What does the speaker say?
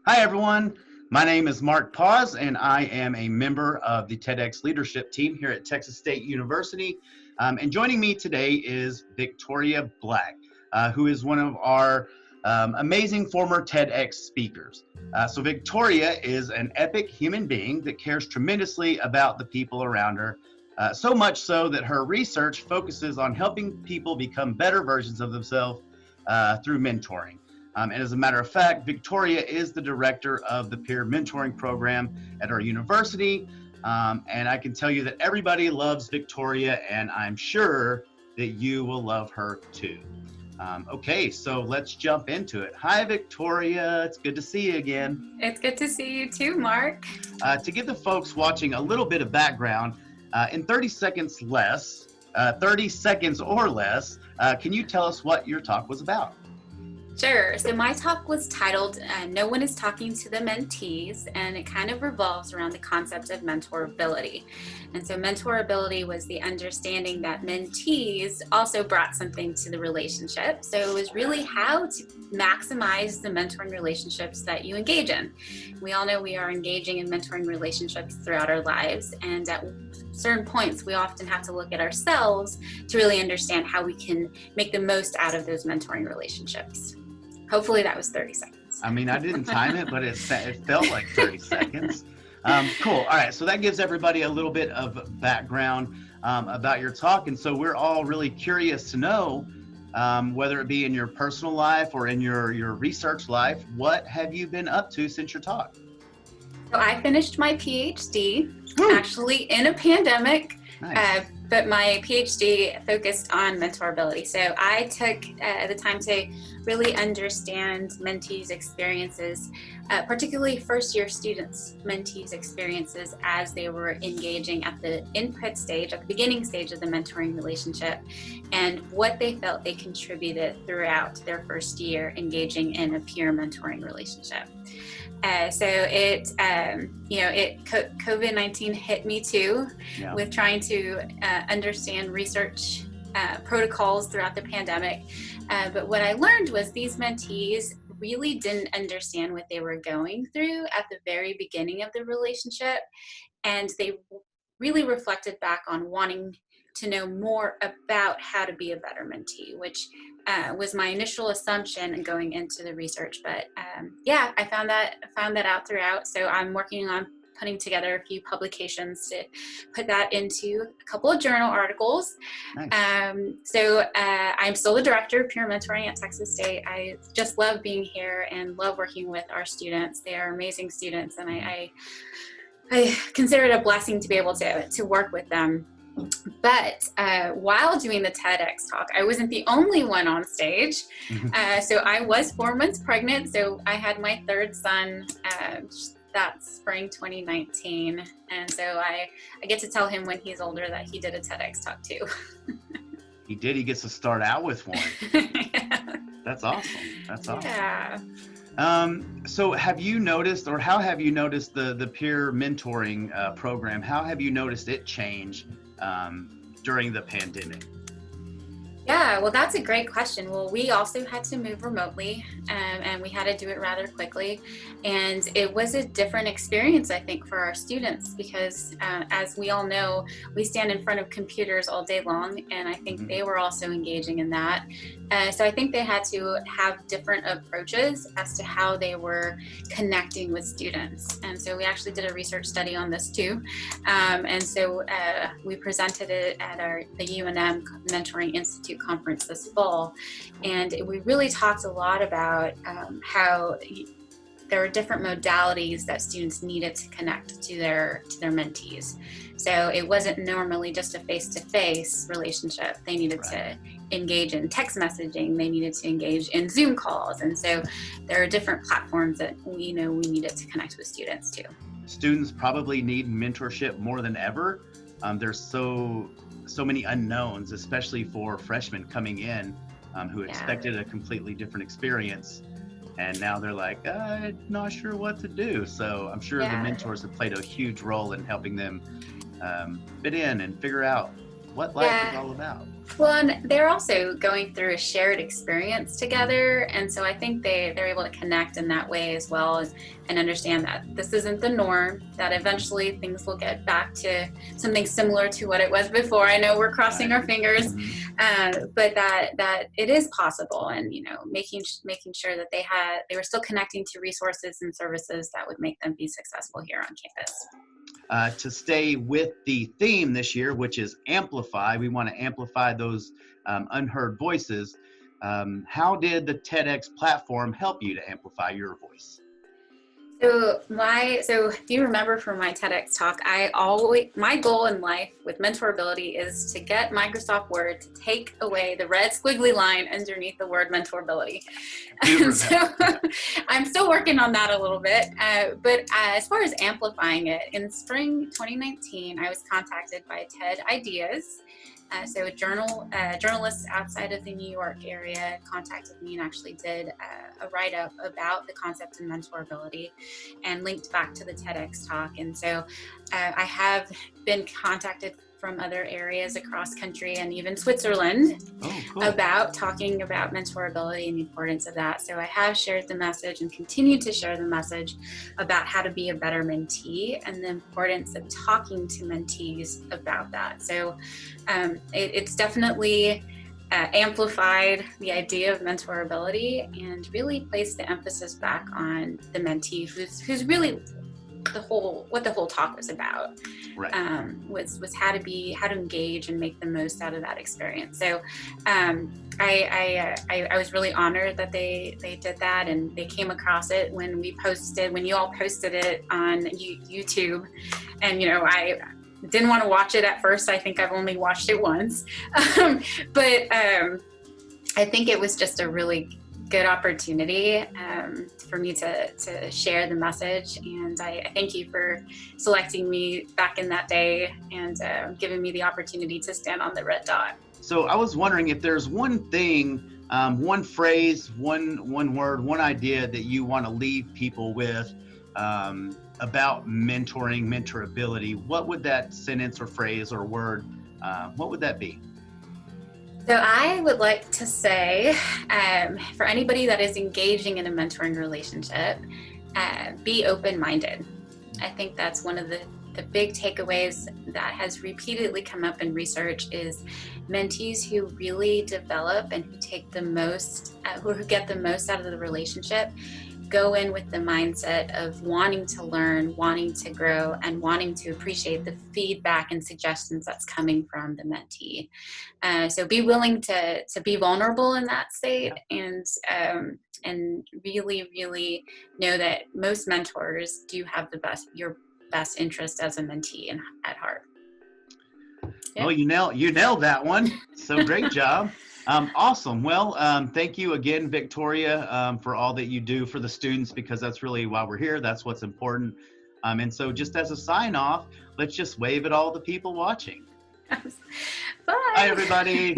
Hi, everyone. My name is Mark Paz, and I am a member of the TEDx leadership team here at Texas State University. And joining me today is Victoria Black, who is one of our amazing former TEDx speakers. So Victoria is an epic human being that cares tremendously about the people around her, so much so that her research focuses on helping people become better versions of themselves through mentoring. And as a matter of fact, Victoria is the director of the peer mentoring program at our university. And I can tell you that everybody loves Victoria, and I'm sure that you will love her too. Okay, so let's jump into it. Hi, Victoria. It's good to see you again. It's good to see you too, Mark. To give the folks watching a little bit of background, in 30 seconds less, 30 seconds or less, can you tell us what your talk was about? Sure. So my talk was titled No One is Talking to the Mentees, and it kind of revolves around the concept of mentorability. And so mentorability was the understanding that mentees also brought something to the relationship. So it was really how to maximize the mentoring relationships that you engage in. We all know we are engaging in mentoring relationships throughout our lives, and at certain points we often have to look at ourselves to really understand how we can make the most out of those mentoring relationships. Hopefully that was 30 seconds. I mean, I didn't time it, but it felt like 30 seconds. Cool. All right. So that gives everybody a little bit of background about your talk. And so we're all really curious to know, whether it be in your personal life or in your research life, what have you been up to since your talk? So I finished my PhD actually in a pandemic. Nice. But my PhD focused on mentorability. So I took the time to really understand mentees' experiences, particularly first-year students' mentees' experiences as they were engaging at the input stage, at the beginning stage of the mentoring relationship, and what they felt they contributed throughout their first year engaging in a peer mentoring relationship. COVID-19 hit me too, with trying to understand research protocols throughout the pandemic. But what I learned was these mentees really didn't understand what they were going through at the very beginning of the relationship. And they really reflected back on wanting to know more about how to be a better mentee, which was my initial assumption going into the research. But I found that out throughout. So I'm working on putting together a few publications to put that into a couple of journal articles. Nice. I'm still the director of peer mentoring at Texas State. I just love being here and love working with our students. They are amazing students, and I consider it a blessing to be able to work with them. But while doing the TEDx talk, I wasn't the only one on stage. So I was 4 months pregnant. So I had my third son that spring 2019. And so I get to tell him when he's older that he did a TEDx talk too. He did. He gets to start out with one. Yeah. That's awesome. That's awesome. Yeah. So have you noticed, or how have you noticed the peer mentoring program? How have you noticed it change during the pandemic? Yeah, well, that's a great question. Well, we also had to move remotely, and we had to do it rather quickly. And it was a different experience, I think, for our students, because as we all know, we stand in front of computers all day long, and I think they were also engaging in that. So I think they had to have different approaches as to how they were connecting with students. And so we actually did a research study on this too. And so we presented it at the UNM Mentoring Institute conference this fall. And we really talked a lot about how there are different modalities that students needed to connect to their to So it wasn't normally just a face-to-face relationship. They needed to engage in text messaging. They needed to engage in Zoom calls. And so there are different platforms that we know we needed to connect with students to. Students probably need mentorship more than ever. There's so many unknowns, especially for freshmen coming in who expected a completely different experience. And now they're like, I'm not sure what to do. So I'm sure the mentors have played a huge role in helping them fit in and figure out what life is Yeah. all about. Well, and they're also going through a shared experience together. And so I think they're able to connect in that way as well and understand that this isn't the norm, that eventually things will get back to something similar to what it was before. I know we're crossing our fingers, but that it is possible, and, you know, making sure that they were still connecting to resources and services that would make them be successful here on campus. To stay with the theme this year, which is amplify, we want to amplify those unheard voices. How did the TEDx platform help you to amplify your voice? So if you remember from my TEDx talk, my goal in life with mentorability is to get Microsoft Word to take away the red squiggly line underneath the word mentorability. And so I'm still working on that a little bit. But as far as amplifying it, in spring 2019, I was contacted by TED Ideas. So journalists outside of the New York area contacted me and actually did a write-up about the concept of mentorability and linked back to the TEDx talk. And so I have been contacted from other areas across country and even Switzerland about talking about mentorability and the importance of that. So I have shared the message and continue to share the message about how to be a better mentee and the importance of talking to mentees about that. So it's definitely amplified the idea of mentorability and really placed the emphasis back on the mentee, who's really what the whole talk was about. Right. Was how to engage and make the most out of that experience. So I was really honored that they did that, and they came across it when you all posted it on YouTube. And, you know, I didn't want to watch it at first. I think I've only watched it once. But I think it was just a really good opportunity for me to share the message. And I thank you for selecting me back in that day and giving me the opportunity to stand on the red dot. So I was wondering if there's one thing, one phrase, one word, one idea that you want to leave people with about mentoring, mentorability. What would that sentence or phrase or word, what would that be? So I would like to say, for anybody that is engaging in a mentoring relationship, be open-minded. I think that's one of the big takeaways that has repeatedly come up in research is mentees who really develop and who take the most, who get the most out of the relationship, go in with the mindset of wanting to learn, wanting to grow, and wanting to appreciate the feedback and suggestions that's coming from the mentee. So be willing to be vulnerable in that state, and really, really know that most mentors do have your best interest as a mentee at heart. Yeah. Well, you nailed that one. So great job. Awesome. Well, thank you again, Victoria, for all that you do for the students, because that's really why we're here. That's what's important. And so just as a sign off, let's just wave at all the people watching. Bye. Bye, everybody.